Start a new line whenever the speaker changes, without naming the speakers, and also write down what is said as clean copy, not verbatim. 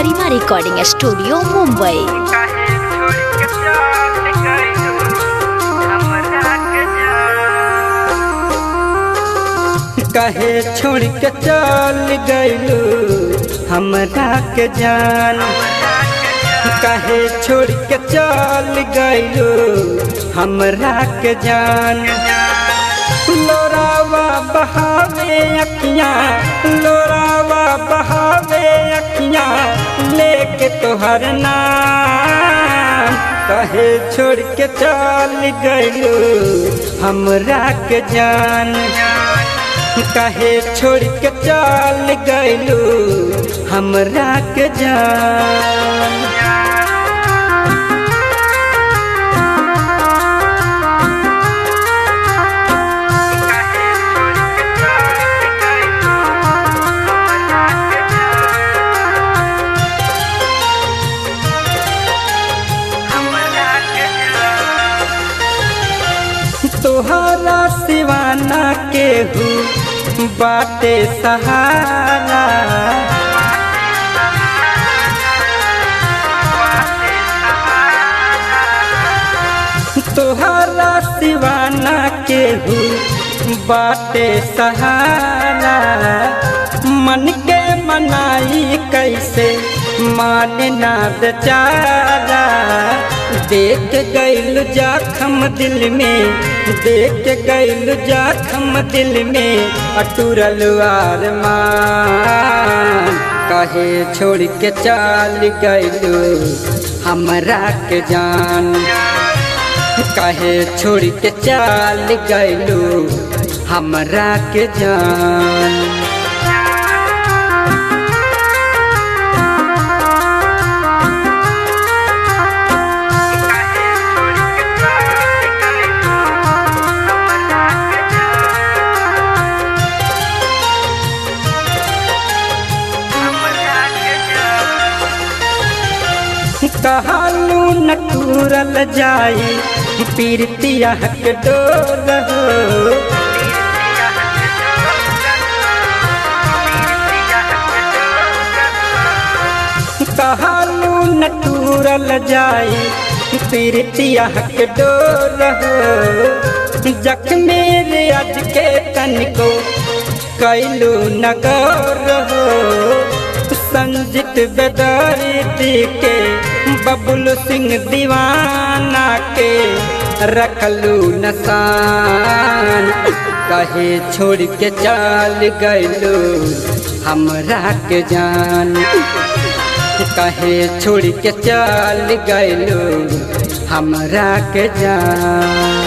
गरिमा recording studio Mumbai.
काहे छोड़ के चल गइलू हमरा के जान, काहे छोड़ के चल गइलू हमरा के जान। लोरावा बहावे अखियाँ, लोरावा बहावे अखियाँ लेके तोहर नाम। काहे छोड़ के चल गइलू हमरा के जान, काहे छोड़ के चल गइलू हमरा के जान। तोहरा सिवाना केहू बाटे सहारा, तोहरा सिवाना केहू बाटे सहारा। मन के मनाई कैसे माने ना बेचारा। देख गइल जखम दिल में, देख गइल जखम दिल में अटूरल अरमान। काहे छोड़ के चल गइलू हमरा के जान, काहे छोड़ के चल गइलू हमरा के जान। कहलू न टूरल जाई पीरतिया के डोर हो, कहलू न टूरल जाई पीरतिया के डोर हो। जख्मे आज के तनिको कैलू न गौर हो। संजित बेदर्दी के बबुल सिंह दीवाना के रखलू नसान। काहे छोड़ के चल गइलू हमरा के जान, काहे छोड़ के चल गइलू हमरा के जान।